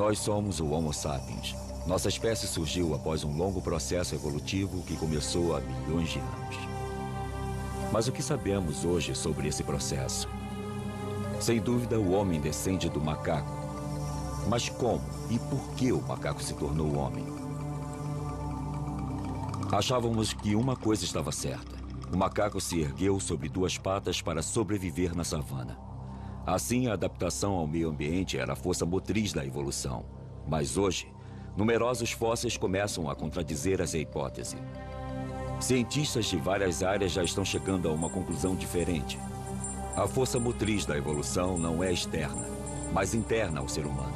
Nós somos o Homo sapiens. Nossa espécie surgiu após um longo processo evolutivo que começou há milhões de anos. Mas o que sabemos hoje sobre esse processo? Sem dúvida, o homem descende do macaco. Mas como e por que o macaco se tornou homem? Achávamos que uma coisa estava certa. O macaco se ergueu sobre duas patas para sobreviver na savana. Assim, a adaptação ao meio ambiente era a força motriz da evolução. Mas hoje, numerosos fósseis começam a contradizer essa hipótese. Cientistas de várias áreas já estão chegando a uma conclusão diferente. A força motriz da evolução não é externa, mas interna ao ser humano.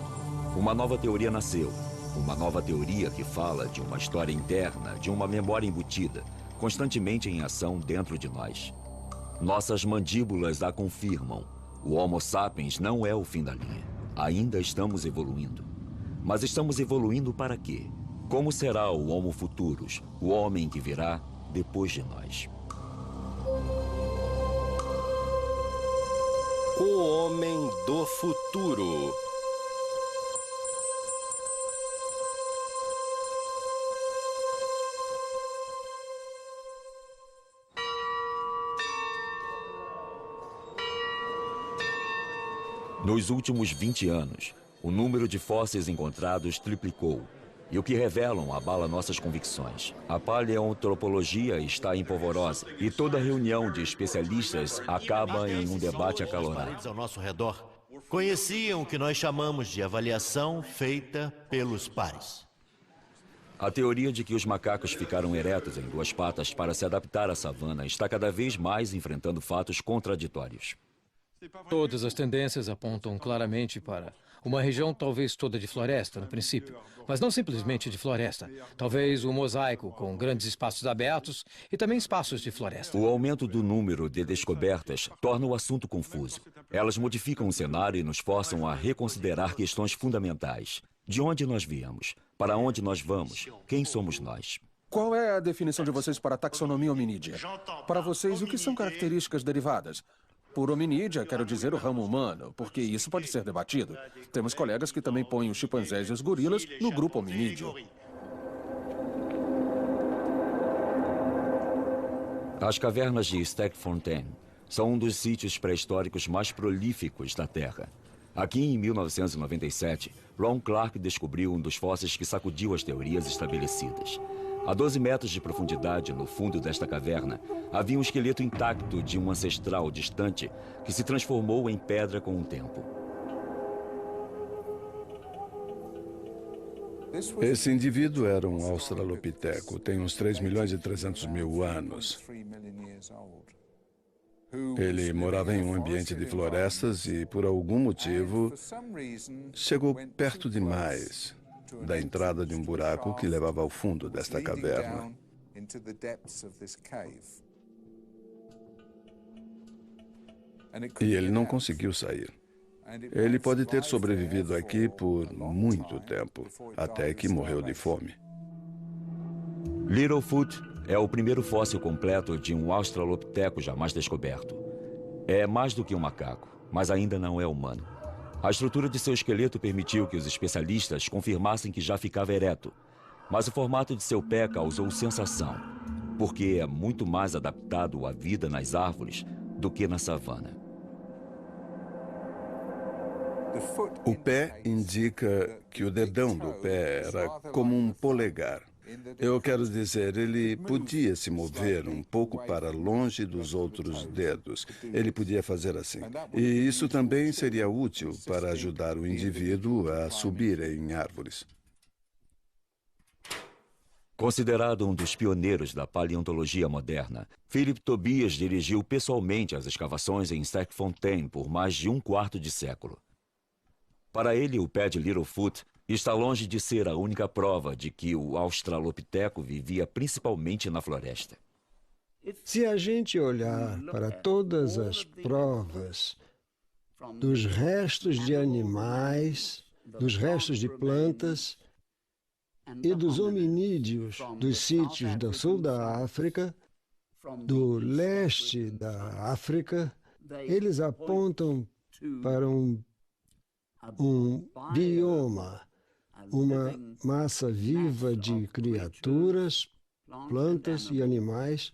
Uma nova teoria nasceu. Uma nova teoria que fala de uma história interna, de uma memória embutida, constantemente em ação dentro de nós. Nossas mandíbulas a confirmam. O Homo sapiens não é o fim da linha. Ainda estamos evoluindo. Mas estamos evoluindo para quê? Como será o Homo futurus, o homem que virá depois de nós? O homem do futuro. Nos últimos 20 anos, o número de fósseis encontrados triplicou. E o que revelam abala nossas convicções. A paleoantropologia está em polvorosa e toda reunião de especialistas acaba em um debate acalorado. Ao nosso redor conheciam o que nós chamamos de avaliação feita pelos pares. A teoria de que os macacos ficaram eretos em duas patas para se adaptar à savana está cada vez mais enfrentando fatos contraditórios. Todas as tendências apontam claramente para uma região talvez toda de floresta, no princípio, mas não simplesmente de floresta. Talvez um mosaico com grandes espaços abertos e também espaços de floresta. O aumento do número de descobertas torna o assunto confuso. Elas modificam o cenário e nos forçam a reconsiderar questões fundamentais. De onde nós viemos? Para onde nós vamos? Quem somos nós? Qual é a definição de vocês para a taxonomia hominídea? Para vocês, o que são características derivadas? Por hominídea, quero dizer o ramo humano, porque isso pode ser debatido. Temos colegas que também põem os chimpanzés e os gorilas no grupo hominídeo. As cavernas de Stegfontein são um dos sítios pré-históricos mais prolíficos da Terra. Aqui, em 1997, Ron Clark descobriu um dos fósseis que sacudiu as teorias estabelecidas. A 12 metros de profundidade, no fundo desta caverna, havia um esqueleto intacto de um ancestral distante que se transformou em pedra com o tempo. Esse indivíduo era um australopiteco, tem uns 3.300.000 anos. Ele morava em um ambiente de florestas e, por algum motivo, chegou perto demais da entrada de um buraco que levava ao fundo desta caverna. E ele não conseguiu sair. Ele pode ter sobrevivido aqui por muito tempo, até que morreu de fome. Littlefoot é o primeiro fóssil completo de um australopiteco jamais descoberto. É mais do que um macaco, mas ainda não é humano. A estrutura de seu esqueleto permitiu que os especialistas confirmassem que já ficava ereto, mas o formato de seu pé causou sensação, porque é muito mais adaptado à vida nas árvores do que na savana. O pé indica que o dedão do pé era como um polegar. Eu quero dizer, ele podia se mover um pouco para longe dos outros dedos. Ele podia fazer assim. E isso também seria útil para ajudar o indivíduo a subir em árvores. Considerado um dos pioneiros da paleontologia moderna, Philip Tobias dirigiu pessoalmente as escavações em Stegfontein por mais de um quarto de século. Para ele, o pé de Littlefoot está longe de ser a única prova de que o australopiteco vivia principalmente na floresta. Se a gente olhar para todas as provas dos restos de animais, dos restos de plantas e dos hominídeos dos sítios do sul da África, do leste da África, eles apontam para um bioma uma massa viva de criaturas, plantas e animais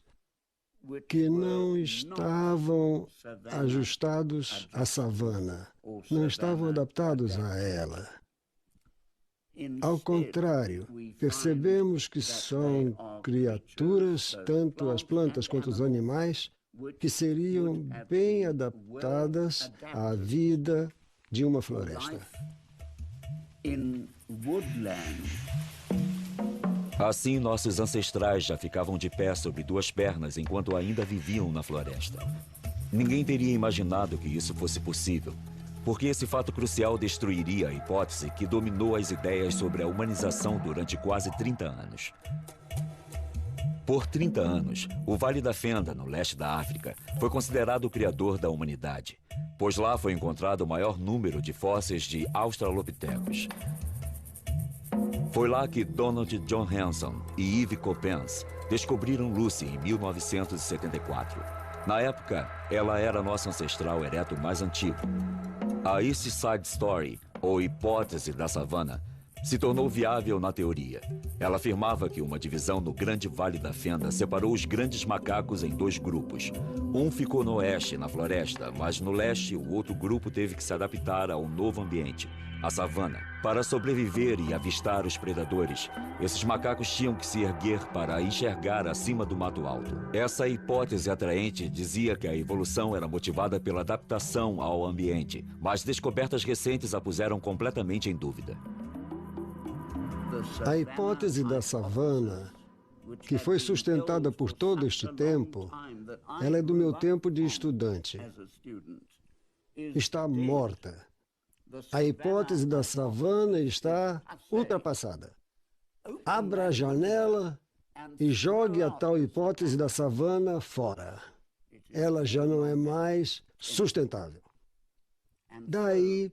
que não estavam ajustados à savana, não estavam adaptados a ela. Ao contrário, percebemos que são criaturas, tanto as plantas quanto os animais, que seriam bem adaptadas à vida de uma floresta. Assim, nossos ancestrais já ficavam de pé sobre duas pernas enquanto ainda viviam na floresta. Ninguém teria imaginado que isso fosse possível, porque esse fato crucial destruiria a hipótese que dominou as ideias sobre a humanização durante quase 30 anos. Por 30 anos, o Vale da Fenda, no leste da África, foi considerado o criador da humanidade, pois lá foi encontrado o maior número de fósseis de australopitecos. Foi lá que Donald John Hanson e Yves Coppens descobriram Lucy em 1974. Na época, ela era nosso ancestral ereto mais antigo. A East Side Story, ou hipótese da savana, se tornou viável na teoria. Ela afirmava que uma divisão no Grande Vale da Fenda separou os grandes macacos em dois grupos. Um ficou no oeste, na floresta, mas no leste o outro grupo teve que se adaptar ao novo ambiente, a savana. Para sobreviver e avistar os predadores, esses macacos tinham que se erguer para enxergar acima do mato alto. Essa hipótese atraente dizia que a evolução era motivada pela adaptação ao ambiente, mas descobertas recentes a puseram completamente em dúvida. A hipótese da savana, que foi sustentada por todo este tempo, ela é do meu tempo de estudante. Está morta. A hipótese da savana está ultrapassada. Abra a janela e jogue a tal hipótese da savana fora. Ela já não é mais sustentável. Daí,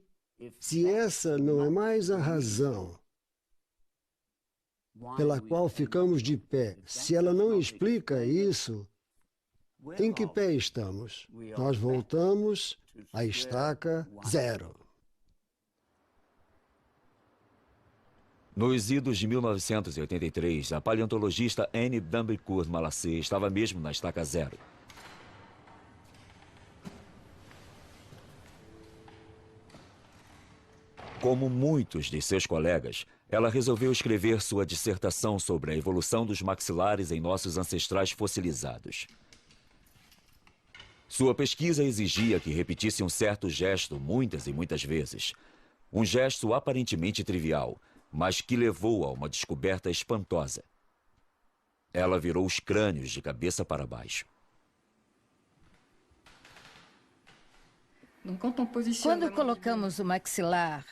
se essa não é mais a razão pela qual ficamos de pé, se ela não explica isso, em que pé estamos? Nós voltamos à estaca zero. Nos idos de 1983, a paleontologista Anne Dambecourt Malassé estava mesmo na estaca zero. Como muitos de seus colegas, ela resolveu escrever sua dissertação sobre a evolução dos maxilares em nossos ancestrais fossilizados. Sua pesquisa exigia que repetisse um certo gesto muitas e muitas vezes. Um gesto aparentemente trivial, mas que levou a uma descoberta espantosa. Ela virou os crânios de cabeça para baixo. Quando colocamos o maxilar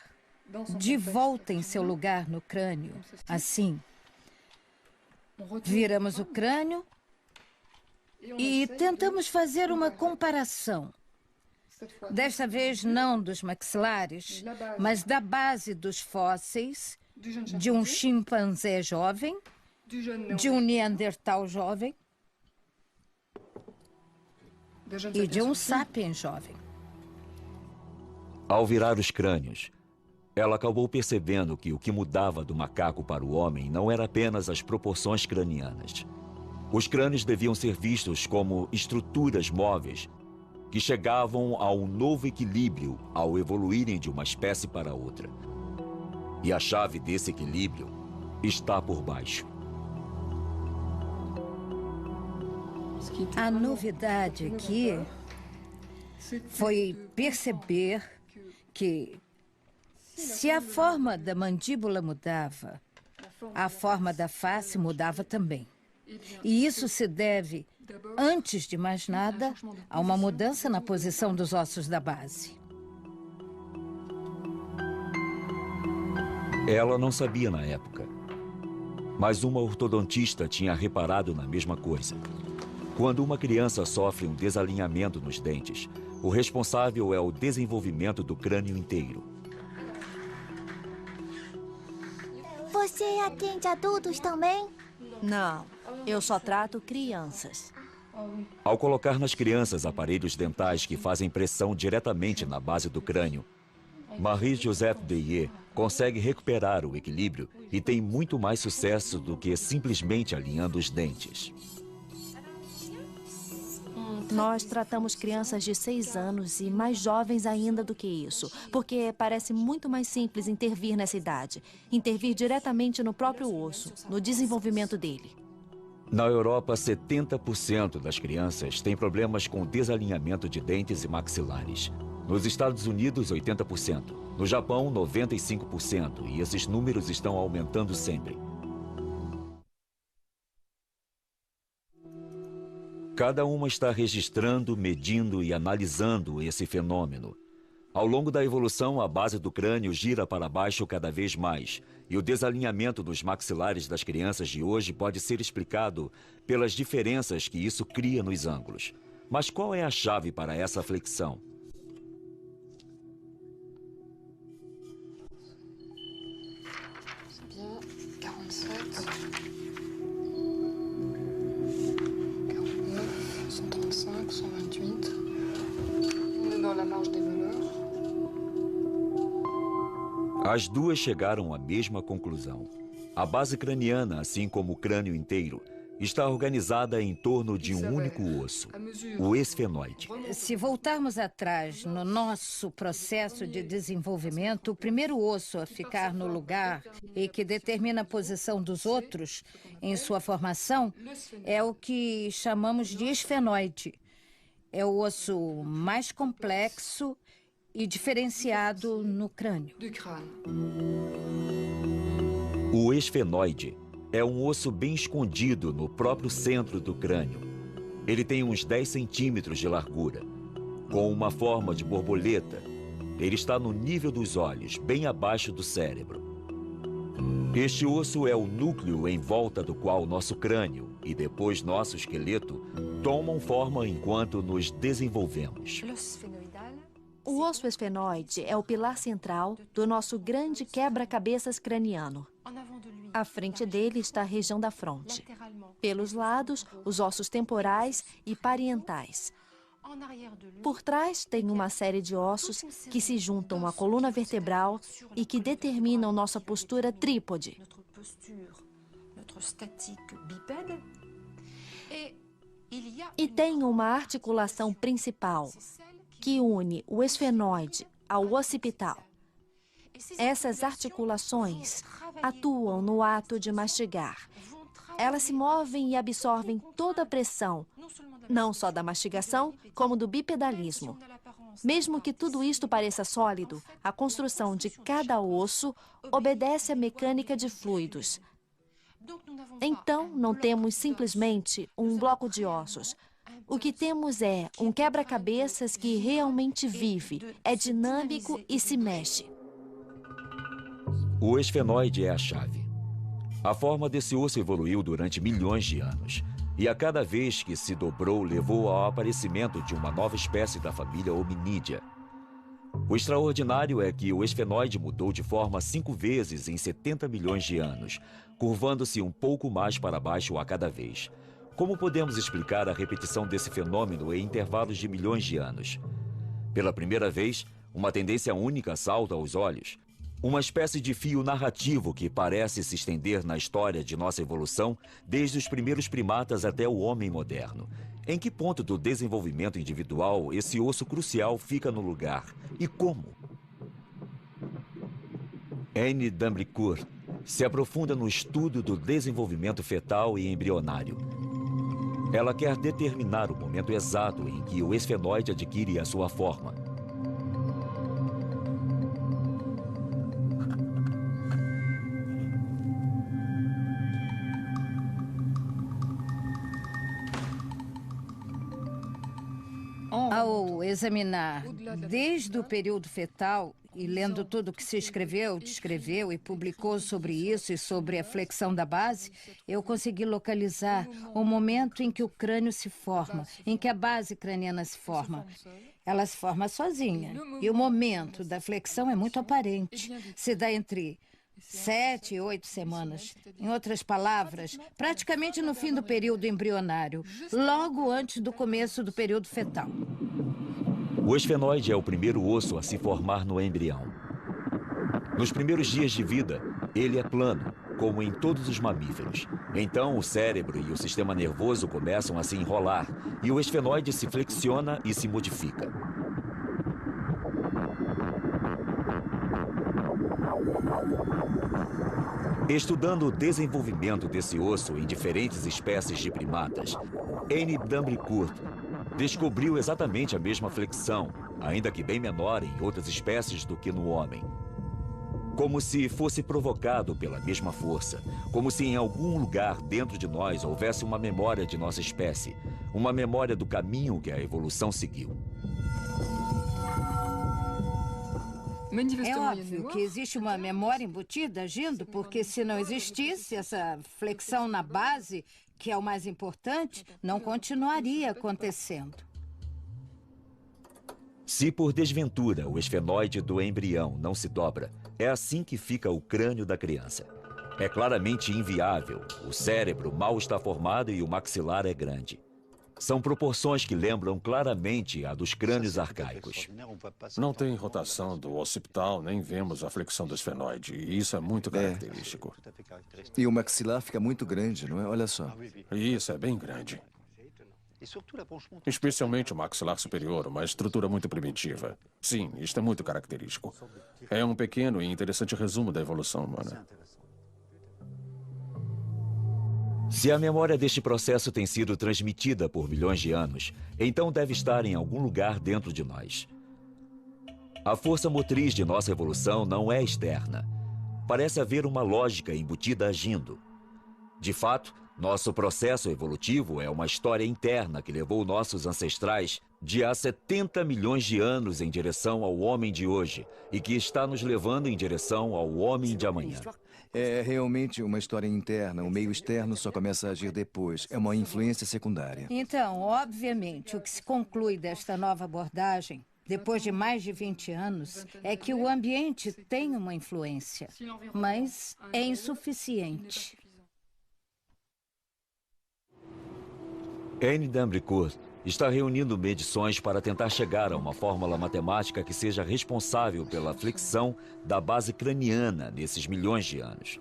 de volta em seu lugar no crânio, assim, viramos o crânio e tentamos fazer uma comparação. Desta vez não dos maxilares, mas da base dos fósseis de um chimpanzé jovem, de um neandertal jovem e de um sapiens jovem. Ao virar os crânios, ela acabou percebendo que o que mudava do macaco para o homem não era apenas as proporções cranianas. Os crânios deviam ser vistos como estruturas móveis que chegavam a um novo equilíbrio ao evoluírem de uma espécie para outra. E a chave desse equilíbrio está por baixo. A novidade aqui foi perceber que, se a forma da mandíbula mudava, a forma da face mudava também. E isso se deve, antes de mais nada, a uma mudança na posição dos ossos da base. Ela não sabia na época, mas uma ortodontista tinha reparado na mesma coisa. Quando uma criança sofre um desalinhamento nos dentes, o responsável é o desenvolvimento do crânio inteiro. Você atende adultos também? Não, eu só trato crianças. Ao colocar nas crianças aparelhos dentais que fazem pressão diretamente na base do crânio, Marie-Joseph Deyer consegue recuperar o equilíbrio e tem muito mais sucesso do que simplesmente alinhando os dentes. Nós tratamos crianças de 6 anos e mais jovens ainda do que isso, porque parece muito mais simples intervir nessa idade. Intervir diretamente no próprio osso, no desenvolvimento dele. Na Europa, 70% das crianças têm problemas com desalinhamento de dentes e maxilares. Nos Estados Unidos, 80%. No Japão, 95%. E esses números estão aumentando sempre. Cada uma está registrando, medindo e analisando esse fenômeno. Ao longo da evolução, a base do crânio gira para baixo cada vez mais, e o desalinhamento dos maxilares das crianças de hoje pode ser explicado pelas diferenças que isso cria nos ângulos. Mas qual é a chave para essa flexão? As duas chegaram à mesma conclusão. A base craniana, assim como o crânio inteiro, está organizada em torno de um único osso, o esfenoide. Se voltarmos atrás no nosso processo de desenvolvimento, o primeiro osso a ficar no lugar e que determina a posição dos outros em sua formação é o que chamamos de esfenoide. É o osso mais complexo e diferenciado no crânio. O esfenoide é um osso bem escondido no próprio centro do crânio. Ele tem uns 10 centímetros de largura, com uma forma de borboleta. Ele está no nível dos olhos, bem abaixo do cérebro. Este osso é o núcleo em volta do qual nosso crânio e depois nosso esqueleto tomam forma enquanto nos desenvolvemos. O osso esfenoide é o pilar central do nosso grande quebra-cabeças craniano. À frente dele está a região da fronte. Pelos lados, os ossos temporais e parietais. Por trás, tem uma série de ossos que se juntam à coluna vertebral e que determinam nossa postura trípode. E tem uma articulação principal que une o esfenoide ao occipital. Essas articulações atuam no ato de mastigar. Elas se movem e absorvem toda a pressão, não só da mastigação, como do bipedalismo. Mesmo que tudo isto pareça sólido, a construção de cada osso obedece à mecânica de fluidos. Então, não temos simplesmente um bloco de ossos. O que temos é um quebra-cabeças que realmente vive, é dinâmico e se mexe. O esfenoide é a chave. A forma desse osso evoluiu durante milhões de anos. E a cada vez que se dobrou, levou ao aparecimento de uma nova espécie da família hominídea. O extraordinário é que o esfenoide mudou de forma 5 vezes em 70 milhões de anos, curvando-se um pouco mais para baixo a cada vez. Como podemos explicar a repetição desse fenômeno em intervalos de milhões de anos? Pela primeira vez, uma tendência única salta aos olhos. Uma espécie de fio narrativo que parece se estender na história de nossa evolução desde os primeiros primatas até o homem moderno. Em que ponto do desenvolvimento individual esse osso crucial fica no lugar? E como? Anne d'Ambricourt se aprofunda no estudo do desenvolvimento fetal e embrionário. Ela quer determinar o momento exato em que o esfenoide adquire a sua forma. Ao examinar desde o período fetal e lendo tudo o que se escreveu, descreveu e publicou sobre isso e sobre a flexão da base, eu consegui localizar o momento em que o crânio se forma, em que a base craniana se forma. Ela se forma sozinha e o momento da flexão é muito aparente. Se dá entre 7 e 8 semanas. Em outras palavras, praticamente no fim do período embrionário, logo antes do começo do período fetal. O esfenoide é o primeiro osso a se formar no embrião. Nos primeiros dias de vida, ele é plano, como em todos os mamíferos. Então, o cérebro e o sistema nervoso começam a se enrolar e o esfenoide se flexiona e se modifica. Estudando o desenvolvimento desse osso em diferentes espécies de primatas, Anne Dambricourt descobriu exatamente a mesma flexão, ainda que bem menor em outras espécies do que no homem. Como se fosse provocado pela mesma força, como se em algum lugar dentro de nós houvesse uma memória de nossa espécie, uma memória do caminho que a evolução seguiu. É óbvio que existe uma memória embutida agindo, porque se não existisse essa flexão na base, que é o mais importante, não continuaria acontecendo. Se por desventura o esfenoide do embrião não se dobra, é assim que fica o crânio da criança. É claramente inviável. O cérebro mal está formado e o maxilar é grande. São proporções que lembram claramente a dos crânios arcaicos. Não tem rotação do occipital, nem vemos a flexão do esfenoide. E isso é muito característico. E o maxilar fica muito grande, não é? Olha só. Isso é bem grande. Especialmente o maxilar superior, uma estrutura muito primitiva. Sim, isto é muito característico. É um pequeno e interessante resumo da evolução humana. Se a memória deste processo tem sido transmitida por milhões de anos, então deve estar em algum lugar dentro de nós. A força motriz de nossa evolução não é externa. Parece haver uma lógica embutida agindo. De fato, nosso processo evolutivo é uma história interna que levou nossos ancestrais de há 70 milhões de anos em direção ao homem de hoje e que está nos levando em direção ao homem de amanhã. É realmente uma história interna. O meio externo só começa a agir depois. É uma influência secundária. Então, obviamente, o que se conclui desta nova abordagem, depois de mais de 20 anos, é que o ambiente tem uma influência, mas é insuficiente. Anne Dambricourt está reunindo medições para tentar chegar a uma fórmula matemática que seja responsável pela flexão da base craniana nesses milhões de anos.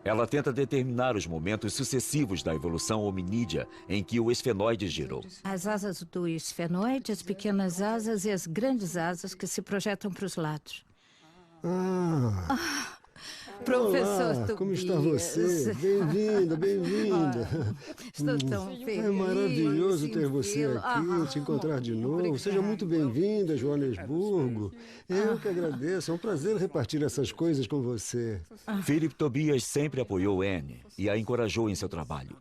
Ela tenta determinar os momentos sucessivos da evolução hominídea em que o esfenoide girou. As asas do esfenoide, as pequenas asas e as grandes asas que se projetam para os lados. Professor Olá, Tobias. como está você? Bem-vinda, bem-vinda. Estou tão feliz. É maravilhoso ter você aqui, te encontrar de novo. Obrigada. Seja muito bem-vinda a Joanesburgo. Eu que agradeço, é um prazer repartir essas coisas com você. Philip Tobias sempre apoiou Anne e a encorajou em seu trabalho.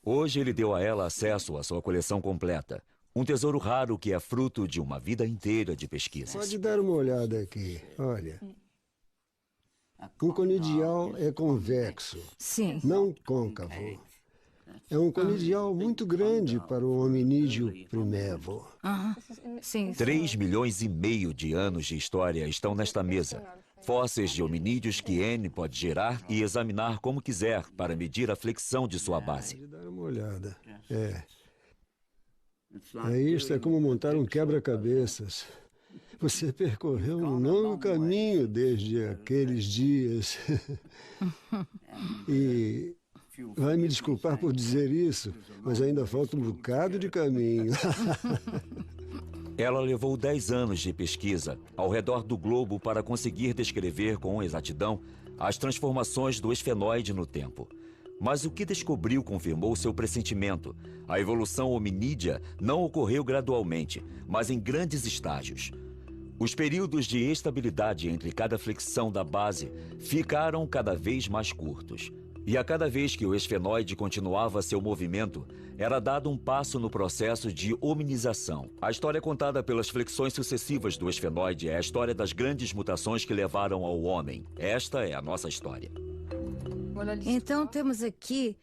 Hoje ele deu a ela acesso à sua coleção completa. Um tesouro raro que é fruto de uma vida inteira de pesquisas. Pode dar uma olhada aqui. Olha. O conidial é convexo, não côncavo. É um conidial muito grande para o hominídeo primevo. 3,5 milhões de anos de história estão nesta mesa. Fósseis de hominídeos que Anne pode gerar e examinar como quiser para medir a flexão de sua base. Pode dar uma olhada. Isto é como montar um quebra-cabeças. Você percorreu um longo caminho desde aqueles dias. E vai me desculpar por dizer isso, mas ainda falta um bocado de caminho. Ela levou 10 anos de pesquisa ao redor do globo para conseguir descrever com exatidão as transformações do esfenoide no tempo. Mas o que descobriu confirmou seu pressentimento. A evolução hominídea não ocorreu gradualmente, mas em grandes estágios. Os períodos de estabilidade entre cada flexão da base ficaram cada vez mais curtos. E a cada vez que o esfenoide continuava seu movimento, era dado um passo no processo de hominização. A história contada pelas flexões sucessivas do esfenoide é a história das grandes mutações que levaram ao homem. Esta é a nossa história. Então temos aqui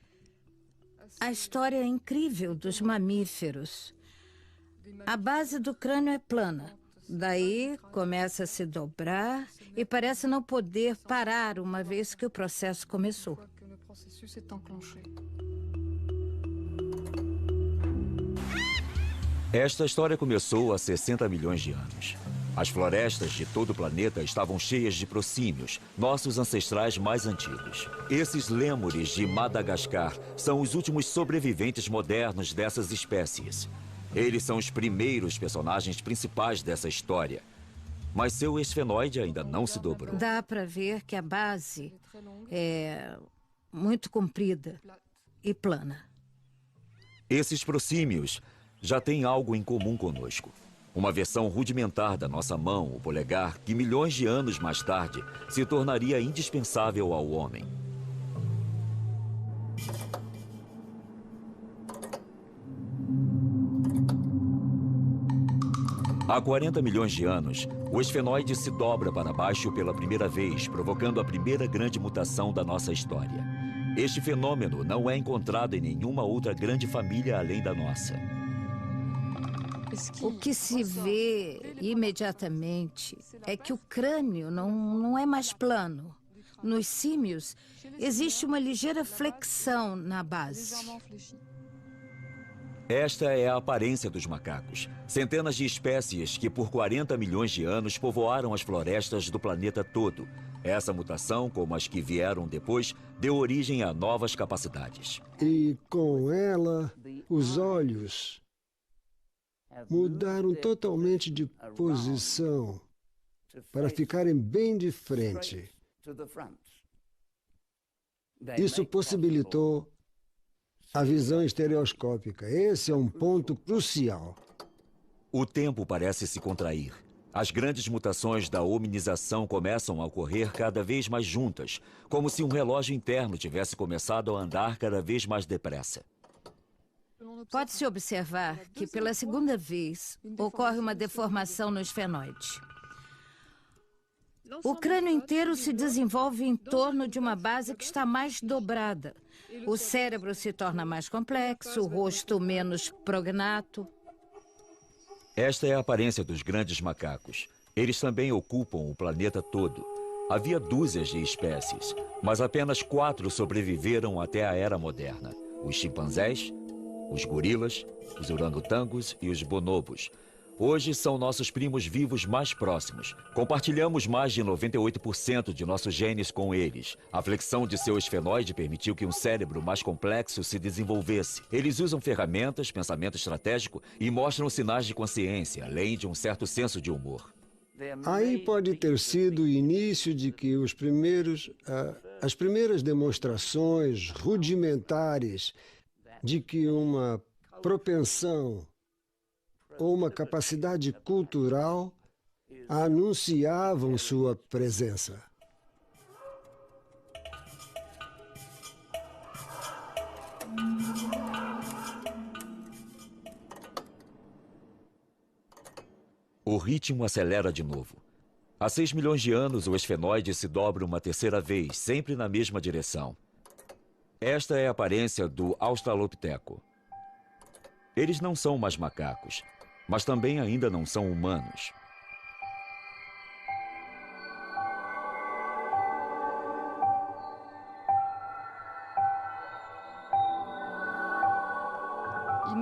a história incrível dos mamíferos. A base do crânio é plana. Daí começa a se dobrar e parece não poder parar uma vez que o processo começou. Esta história começou há 60 milhões de anos. As florestas de todo o planeta estavam cheias de proscímios, nossos ancestrais mais antigos. Esses lêmures de Madagascar são os últimos sobreviventes modernos dessas espécies. Eles são os primeiros personagens principais dessa história. Mas seu esfenoide ainda não se dobrou. Dá para ver que a base é muito comprida e plana. Esses proscímios já têm algo em comum conosco. Uma versão rudimentar da nossa mão, o polegar, que milhões de anos mais tarde se tornaria indispensável ao homem. Há 40 milhões de anos, o esfenoide se dobra para baixo pela primeira vez, provocando a primeira grande mutação da nossa história. Este fenômeno não é encontrado em nenhuma outra grande família além da nossa. O que se vê imediatamente é que o crânio não é mais plano. Nos símios, existe uma ligeira flexão na base. Esta é a aparência dos macacos. Centenas de espécies que por 40 milhões de anos povoaram as florestas do planeta todo. Essa mutação, como as que vieram depois, deu origem a novas capacidades. E com ela, os olhos mudaram totalmente de posição para ficarem bem de frente. Isso possibilitou a visão estereoscópica. Esse é um ponto crucial. O tempo parece se contrair. As grandes mutações da hominização começam a ocorrer cada vez mais juntas, como se um relógio interno tivesse começado a andar cada vez mais depressa. Pode-se observar que, pela segunda vez, ocorre uma deformação no esfenoide. O crânio inteiro se desenvolve em torno de uma base que está mais dobrada. O cérebro se torna mais complexo, o rosto menos prognato. Esta é a aparência dos grandes macacos. Eles também ocupam o planeta todo. Havia dúzias de espécies, mas apenas 4 sobreviveram até a era moderna. Os chimpanzés, os gorilas, os orangotangos e os bonobos. Hoje são nossos primos vivos mais próximos. Compartilhamos mais de 98% de nossos genes com eles. A flexão de seu esfenoide permitiu que um cérebro mais complexo se desenvolvesse. Eles usam ferramentas, pensamento estratégico e mostram sinais de consciência, além de um certo senso de humor. Aí pode ter sido o início de que as primeiras demonstrações rudimentares de que uma propensão ou uma capacidade cultural anunciavam sua presença. O ritmo acelera de novo. Há 6 milhões de anos, o esfenoide se dobra uma terceira vez, sempre na mesma direção. Esta é a aparência do australopiteco. Eles não são mais macacos, mas também ainda não são humanos.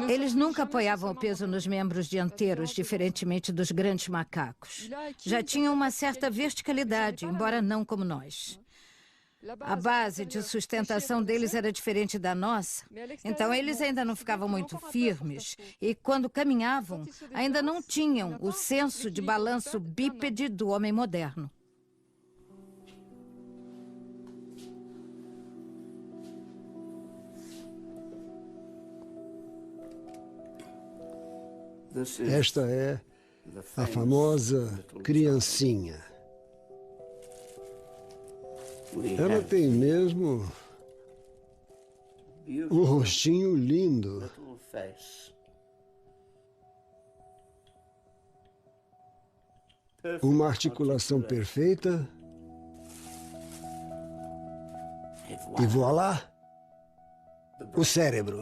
Eles nunca apoiavam o peso nos membros dianteiros, diferentemente dos grandes macacos. Já tinham uma certa verticalidade, embora não como nós. A base de sustentação deles era diferente da nossa, então eles ainda não ficavam muito firmes e, quando caminhavam, ainda não tinham o senso de balanço bípede do homem moderno. Esta é a famosa criancinha. Ela tem mesmo um rostinho lindo. Uma articulação perfeita. E voilá! O cérebro.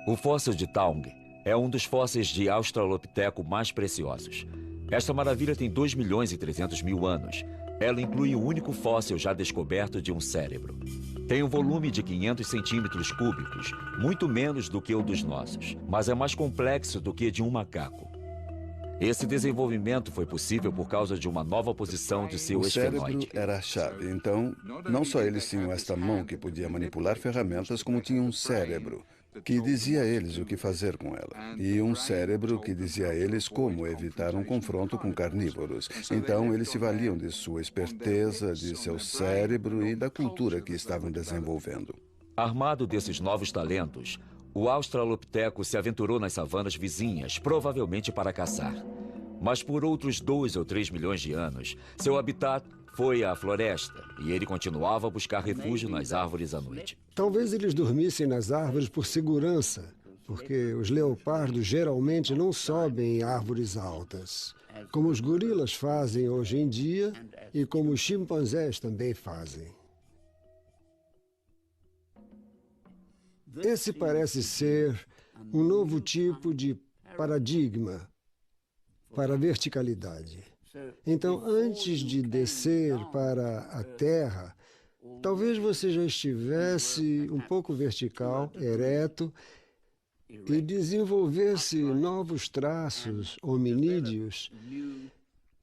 O fóssil de Taung é um dos fósseis de australopiteco mais preciosos. Esta maravilha tem 2 milhões e 300 mil anos. Ela inclui o único fóssil já descoberto de um cérebro. Tem um volume de 500 centímetros cúbicos, muito menos do que o dos nossos, mas é mais complexo do que de um macaco. Esse desenvolvimento foi possível por causa de uma nova posição de seu O cérebro esfenoide. era a chave. Então, não só eles tinham esta mão que podia manipular ferramentas, como tinham um cérebro que dizia a eles o que fazer com ela. E um cérebro que dizia a eles como evitar um confronto com carnívoros. Então, eles se valiam de sua esperteza, de seu cérebro e da cultura que estavam desenvolvendo. Armado desses novos talentos, o Australopiteco se aventurou nas savanas vizinhas, provavelmente para caçar. Mas por outros 2 ou 3 milhões de anos, seu habitat foi a floresta e ele continuava a buscar refúgio nas árvores à noite. Talvez eles dormissem nas árvores por segurança, porque os leopardos geralmente não sobem em árvores altas, como os gorilas fazem hoje em dia e como os chimpanzés também fazem. Esse parece ser um novo tipo de paradigma para a verticalidade. Então, antes de descer para a Terra, talvez você já estivesse um pouco vertical, ereto, e desenvolvesse novos traços hominídeos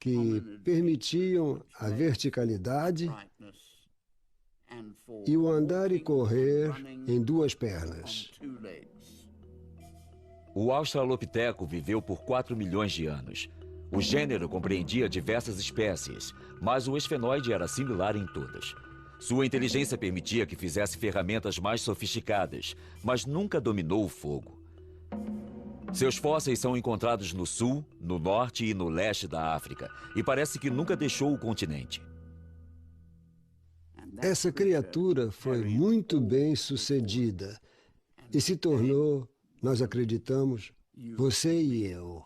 que permitiam a verticalidade e o andar e correr em 2 pernas. O Australopiteco viveu por 4 milhões de anos. O gênero compreendia diversas espécies, mas o esfenoide era similar em todas. Sua inteligência permitia que fizesse ferramentas mais sofisticadas, mas nunca dominou o fogo. Seus fósseis são encontrados no sul, no norte e no leste da África, e parece que nunca deixou o continente. Essa criatura foi muito bem sucedida e se tornou, nós acreditamos, você e eu.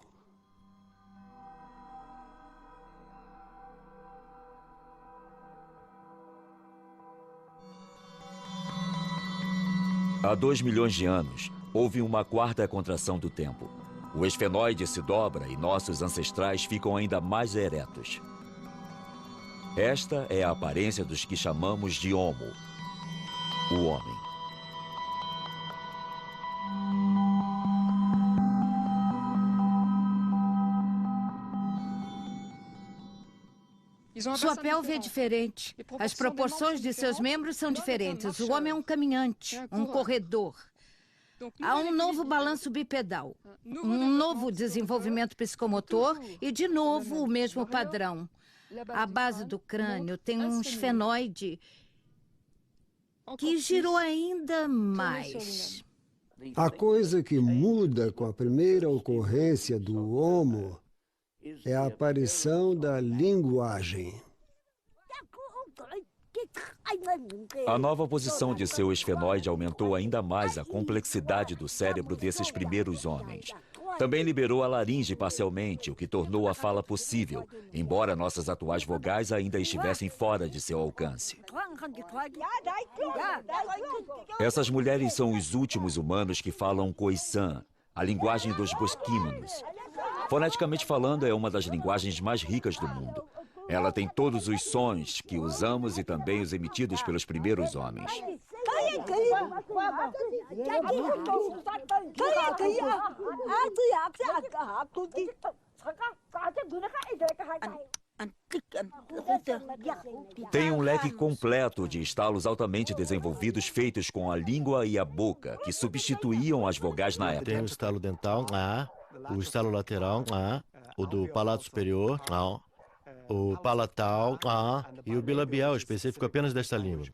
Há 2 milhões de anos, houve uma quarta contração do tempo. O esfenoide se dobra e nossos ancestrais ficam ainda mais eretos. Esta é a aparência dos que chamamos de Homo, o homem. Sua pelve é diferente. As proporções de seus membros são diferentes. O homem é um caminhante, um corredor. Há um novo balanço bipedal, um novo desenvolvimento psicomotor e, de novo, o mesmo padrão. A base do crânio tem um esfenoide que girou ainda mais. A coisa que muda com a primeira ocorrência do Homo é a aparição da linguagem. A nova posição de seu esfenoide aumentou ainda mais a complexidade do cérebro desses primeiros homens. Também liberou a laringe parcialmente, o que tornou a fala possível, embora nossas atuais vogais ainda estivessem fora de seu alcance. Essas mulheres são os últimos humanos que falam Khoisan, a linguagem dos bosquímanos. Foneticamente falando, é uma das linguagens mais ricas do mundo. Ela tem todos os sons que usamos e também os emitidos pelos primeiros homens. Tem um leque completo de estalos altamente desenvolvidos feitos com a língua e a boca, que substituíam as vogais na época. Tem o estalo dental, o estalo lateral, o do palato superior, o palatal, e o bilabial, específico apenas desta língua.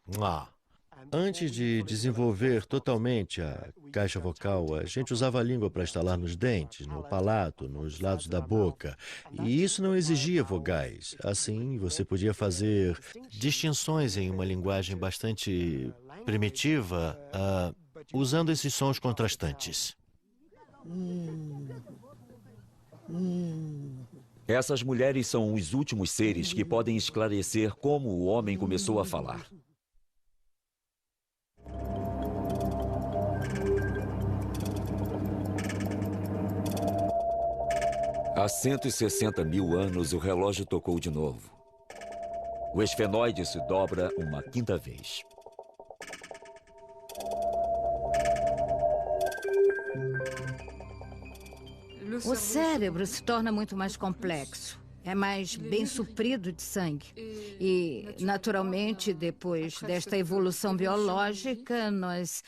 Antes de desenvolver totalmente a caixa vocal, a gente usava a língua para estalar nos dentes, no palato, nos lados da boca. E isso não exigia vogais. Assim, você podia fazer distinções em uma linguagem bastante primitiva, usando esses sons contrastantes. Essas mulheres são os últimos seres que podem esclarecer como o homem começou a falar. Há 160 mil anos, o relógio tocou de novo. O esfenoide se dobra uma quinta vez. O cérebro se torna muito mais complexo. É mais bem suprido de sangue. E, naturalmente, depois desta evolução biológica, nós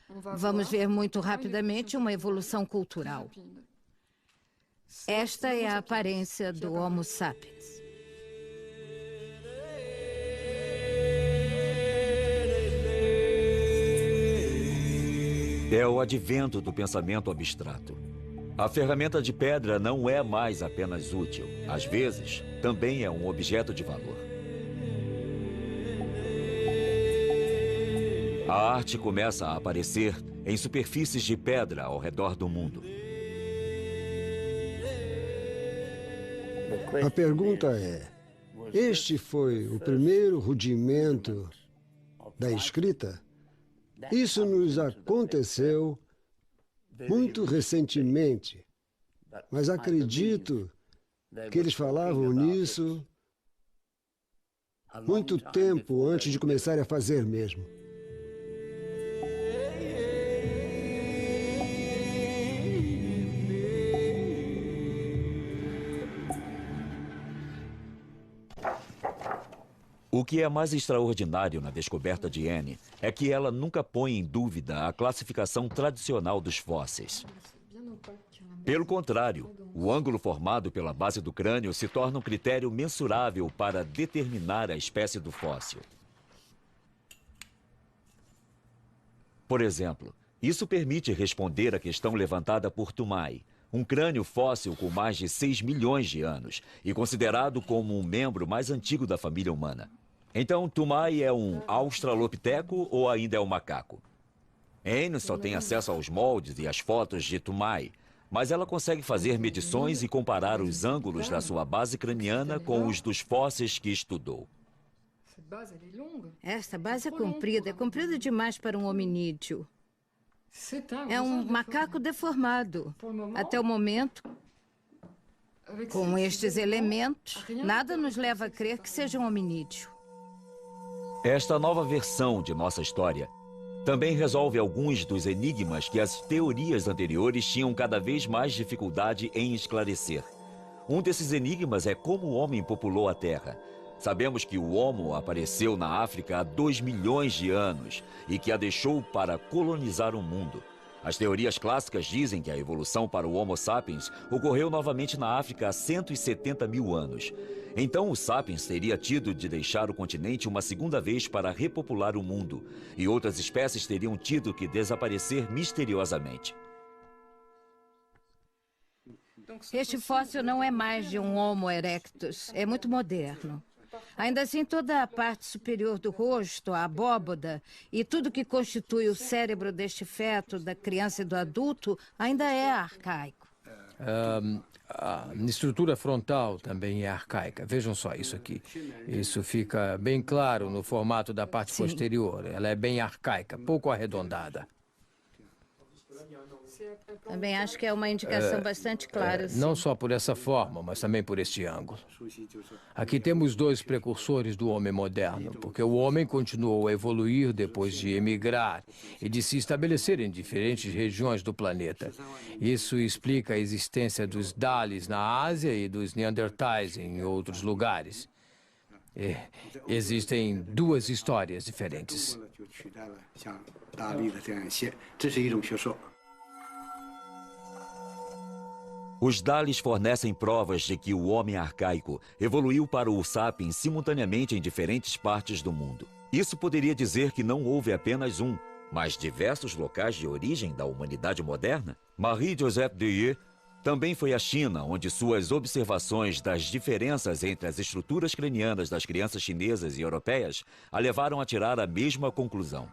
vamos ver muito rapidamente uma evolução cultural. Esta é a aparência do Homo sapiens. É o advento do pensamento abstrato. A ferramenta de pedra não é mais apenas útil. Às vezes, também é um objeto de valor. A arte começa a aparecer em superfícies de pedra ao redor do mundo. A pergunta é: este foi o primeiro rudimento da escrita? Isso nos aconteceu muito recentemente, mas acredito que eles falavam nisso muito tempo antes de começarem a fazer mesmo. O que é mais extraordinário na descoberta de Anne é que ela nunca põe em dúvida a classificação tradicional dos fósseis. Pelo contrário, o ângulo formado pela base do crânio se torna um critério mensurável para determinar a espécie do fóssil. Por exemplo, isso permite responder à questão levantada por Toumai, um crânio fóssil com mais de 6 milhões de anos e considerado como um membro mais antigo da família humana. Então, Toumai é um australopiteco ou ainda é um macaco? Anne só tem acesso aos moldes e às fotos de Toumai, mas ela consegue fazer medições e comparar os ângulos da sua base craniana com os dos fósseis que estudou. Esta base é comprida demais para um hominídeo. É um macaco deformado. Até o momento, com estes elementos, nada nos leva a crer que seja um hominídeo. Esta nova versão de nossa história também resolve alguns dos enigmas que as teorias anteriores tinham cada vez mais dificuldade em esclarecer. Um desses enigmas é como o homem populou a Terra. Sabemos que o Homo apareceu na África há 2 milhões de anos e que a deixou para colonizar o mundo. As teorias clássicas dizem que a evolução para o Homo sapiens ocorreu novamente na África há 170 mil anos. Então o sapiens teria tido de deixar o continente uma segunda vez para repopular o mundo, e outras espécies teriam tido que desaparecer misteriosamente. Este fóssil não é mais de um Homo erectus, é muito moderno. Ainda assim, toda a parte superior do rosto, a abóboda e tudo que constitui o cérebro deste feto, da criança e do adulto, ainda é arcaico. A estrutura frontal também é arcaica. Vejam só isso aqui. Isso fica bem claro no formato da parte posterior. Ela é bem arcaica, pouco arredondada. Também acho que é uma indicação bastante clara. Não só por essa forma, mas também por este ângulo. Aqui temos 2 precursores do homem moderno, porque o homem continuou a evoluir depois de emigrar e de se estabelecer em diferentes regiões do planeta. Isso explica a existência dos Dalis na Ásia e dos Neandertais em outros lugares. Existem 2 histórias diferentes. Os Dalis fornecem provas de que o homem arcaico evoluiu para o sapiens simultaneamente em diferentes partes do mundo. Isso poderia dizer que não houve apenas um, mas diversos locais de origem da humanidade moderna? Marie-Joseph Deye também foi à China, onde suas observações das diferenças entre as estruturas cranianas das crianças chinesas e europeias a levaram a tirar a mesma conclusão.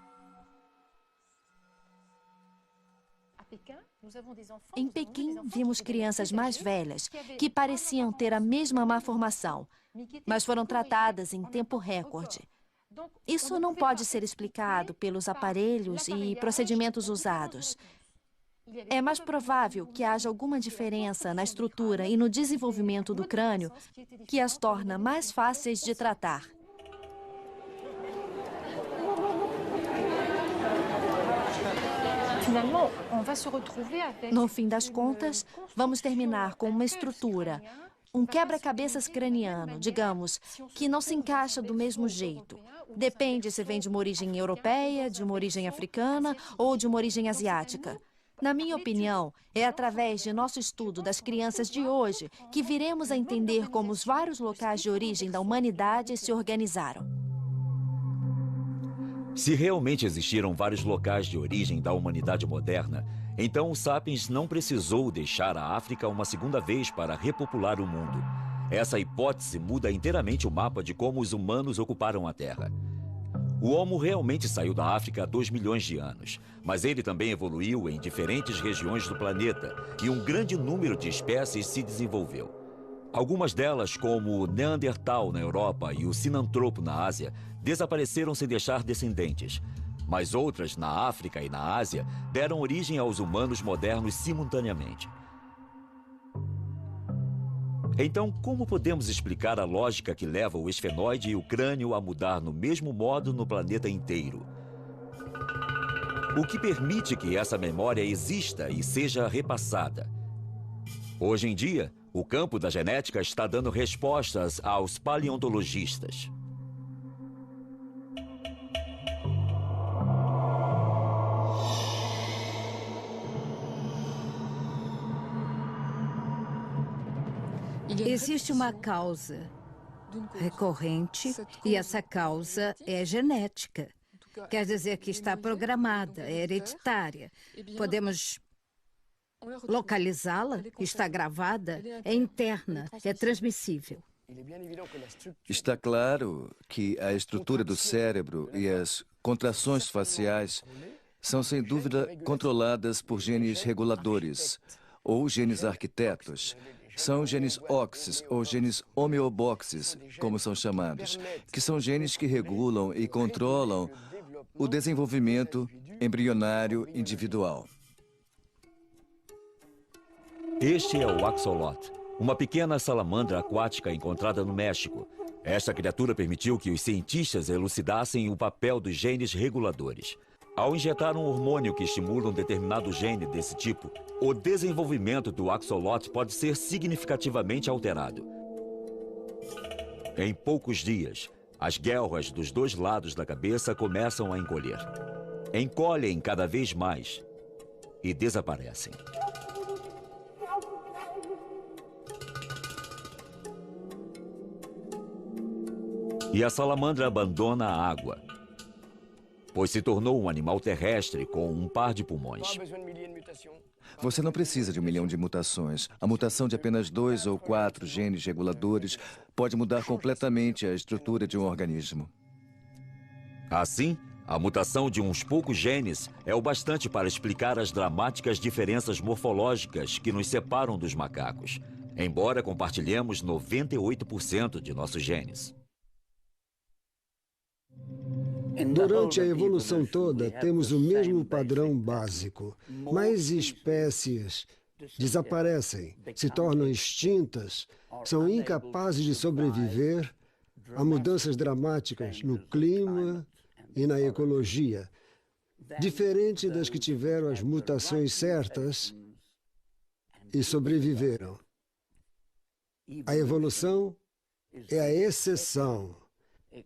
Em Pequim, vimos crianças mais velhas que pareciam ter a mesma malformação, mas foram tratadas em tempo recorde. Isso não pode ser explicado pelos aparelhos e procedimentos usados. É mais provável que haja alguma diferença na estrutura e no desenvolvimento do crânio que as torna mais fáceis de tratar. No fim das contas, vamos terminar com uma estrutura, um quebra-cabeças craniano, digamos, que não se encaixa do mesmo jeito. Depende se vem de uma origem europeia, de uma origem africana ou de uma origem asiática. Na minha opinião, é através de nosso estudo das crianças de hoje que viremos a entender como os vários locais de origem da humanidade se organizaram. Se realmente existiram vários locais de origem da humanidade moderna, então o Sapiens não precisou deixar a África uma segunda vez para repopular o mundo. Essa hipótese muda inteiramente o mapa de como os humanos ocuparam a Terra. O Homo realmente saiu da África há 2 milhões de anos, mas ele também evoluiu em diferentes regiões do planeta e um grande número de espécies se desenvolveu. Algumas delas, como o Neandertal na Europa e o Sinantropo na Ásia, desapareceram sem deixar descendentes. Mas outras, na África e na Ásia, deram origem aos humanos modernos simultaneamente. Então, como podemos explicar a lógica que leva o esfenoide e o crânio a mudar no mesmo modo no planeta inteiro? O que permite que essa memória exista e seja repassada? Hoje em dia, o campo da genética está dando respostas aos paleontologistas. Existe uma causa recorrente e essa causa é genética. Quer dizer que está programada, é hereditária. Podemos localizá-la, está gravada, é interna, é transmissível. Está claro que a estrutura do cérebro e as contrações faciais são, sem dúvida, controladas por genes reguladores ou genes arquitetos. São genes OXs ou genes homeoboxes, como são chamados, que são genes que regulam e controlam o desenvolvimento embrionário individual. Este é o axolotl, uma pequena salamandra aquática encontrada no México. Esta criatura permitiu que os cientistas elucidassem o papel dos genes reguladores. Ao injetar um hormônio que estimula um determinado gene desse tipo, o desenvolvimento do axolotl pode ser significativamente alterado. Em poucos dias, as guelras dos 2 lados da cabeça começam a encolher. Encolhem cada vez mais e desaparecem. E a salamandra abandona a água, pois se tornou um animal terrestre com um par de pulmões. Você não precisa de 1 milhão de mutações. A mutação de apenas 2 ou 4 genes reguladores pode mudar completamente a estrutura de um organismo. Assim, a mutação de uns poucos genes é o bastante para explicar as dramáticas diferenças morfológicas que nos separam dos macacos, embora compartilhemos 98% de nossos genes. Durante a evolução toda, temos o mesmo padrão básico. Mais espécies desaparecem, se tornam extintas, são incapazes de sobreviver a mudanças dramáticas no clima e na ecologia, diferente das que tiveram as mutações certas e sobreviveram. A evolução é a exceção.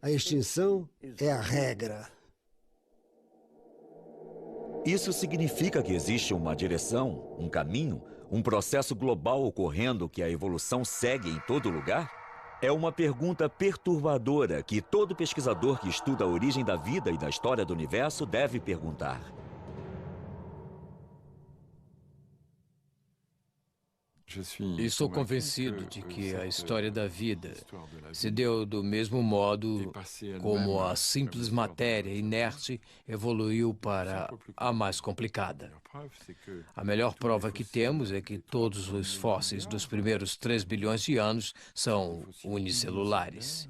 A extinção é a regra. Isso significa que existe uma direção, um caminho, um processo global ocorrendo que a evolução segue em todo lugar? É uma pergunta perturbadora que todo pesquisador que estuda a origem da vida e da história do universo deve perguntar. Estou convencido de que a história da vida se deu do mesmo modo como a simples matéria inerte evoluiu para a mais complicada. A melhor prova que temos é que todos os fósseis dos primeiros 3 bilhões de anos são unicelulares.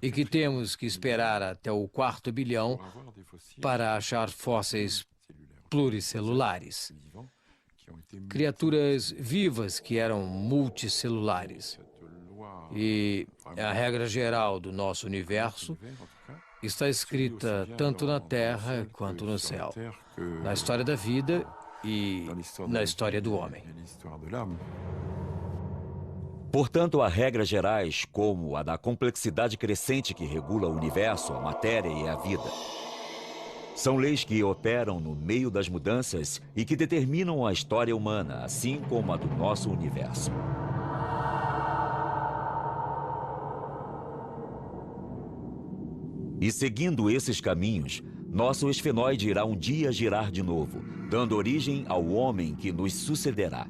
E que temos que esperar até o 4º bilhão para achar fósseis pluricelulares. Criaturas vivas que eram multicelulares. E a regra geral do nosso universo está escrita tanto na terra quanto no céu, na história da vida e na história do homem. Portanto, há regras gerais, como a da complexidade crescente que regula o universo, a matéria e a vida. São leis que operam no meio das mudanças e que determinam a história humana, assim como a do nosso universo. E seguindo esses caminhos, nosso esfenoide irá um dia girar de novo, dando origem ao homem que nos sucederá.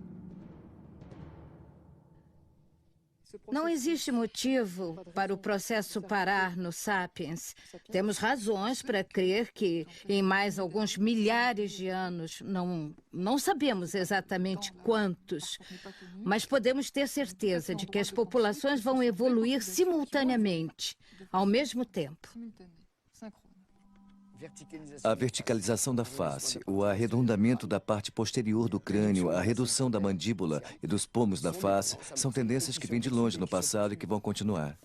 Não existe motivo para o processo parar no Sapiens. Temos razões para crer que, em mais alguns milhares de anos, não sabemos exatamente quantos, mas podemos ter certeza de que as populações vão evoluir simultaneamente, ao mesmo tempo. A verticalização da face, o arredondamento da parte posterior do crânio, a redução da mandíbula e dos pomos da face são tendências que vêm de longe no passado e que vão continuar.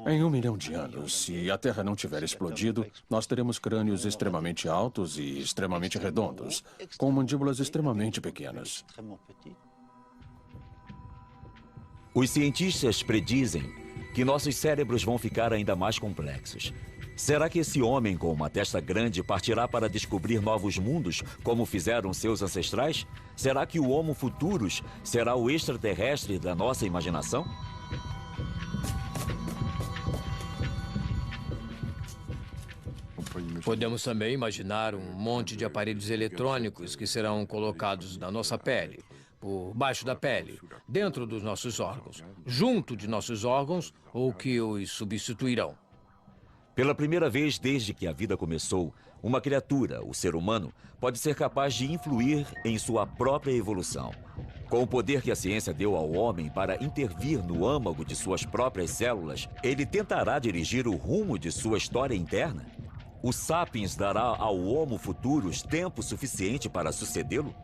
Em 1 milhão de anos, se a Terra não tiver explodido, nós teremos crânios extremamente altos e extremamente redondos, com mandíbulas extremamente pequenas. Os cientistas predizem que nossos cérebros vão ficar ainda mais complexos. Será que esse homem com uma testa grande partirá para descobrir novos mundos, como fizeram seus ancestrais? Será que o Homo Futurus será o extraterrestre da nossa imaginação? Podemos também imaginar um monte de aparelhos eletrônicos que serão colocados na nossa pele, por baixo da pele, dentro dos nossos órgãos, junto de nossos órgãos ou que os substituirão. Pela primeira vez desde que a vida começou, uma criatura, o ser humano, pode ser capaz de influir em sua própria evolução. Com o poder que a ciência deu ao homem para intervir no âmago de suas próprias células, ele tentará dirigir o rumo de sua história interna? O Sapiens dará ao Homo Futurus tempo suficiente para sucedê-lo?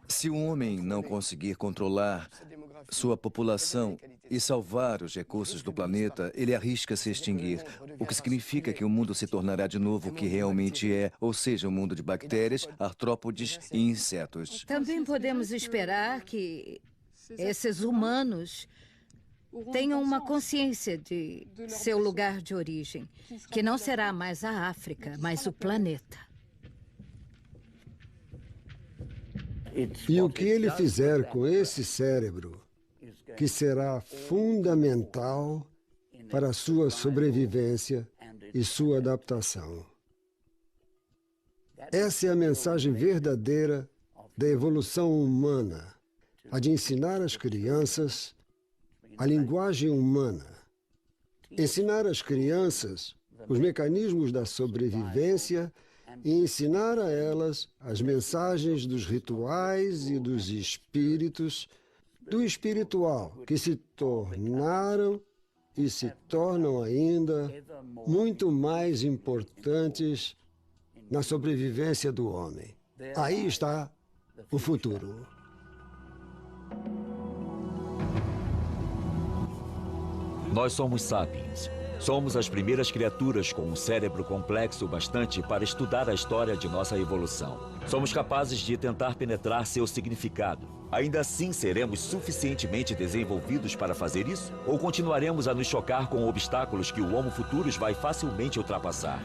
Se o homem não conseguir controlar sua população e salvar os recursos do planeta, ele arrisca se extinguir, o que significa que o mundo se tornará de novo o que realmente é, ou seja, um mundo de bactérias, artrópodes e insetos. Também podemos esperar que esses humanos tenham uma consciência de seu lugar de origem, que não será mais a África, mas o planeta. E o que ele fizer com esse cérebro, que será fundamental para a sua sobrevivência e sua adaptação. Essa é a mensagem verdadeira da evolução humana, a de ensinar às crianças a linguagem humana. Ensinar às crianças os mecanismos da sobrevivência e ensinar a elas as mensagens dos rituais e dos espíritos, do espiritual, que se tornaram e se tornam ainda muito mais importantes na sobrevivência do homem. Aí está o futuro. Nós somos sapiens. Somos as primeiras criaturas com um cérebro complexo bastante para estudar a história de nossa evolução. Somos capazes de tentar penetrar seu significado. Ainda assim, seremos suficientemente desenvolvidos para fazer isso? Ou continuaremos a nos chocar com obstáculos que o Homo Futurus vai facilmente ultrapassar?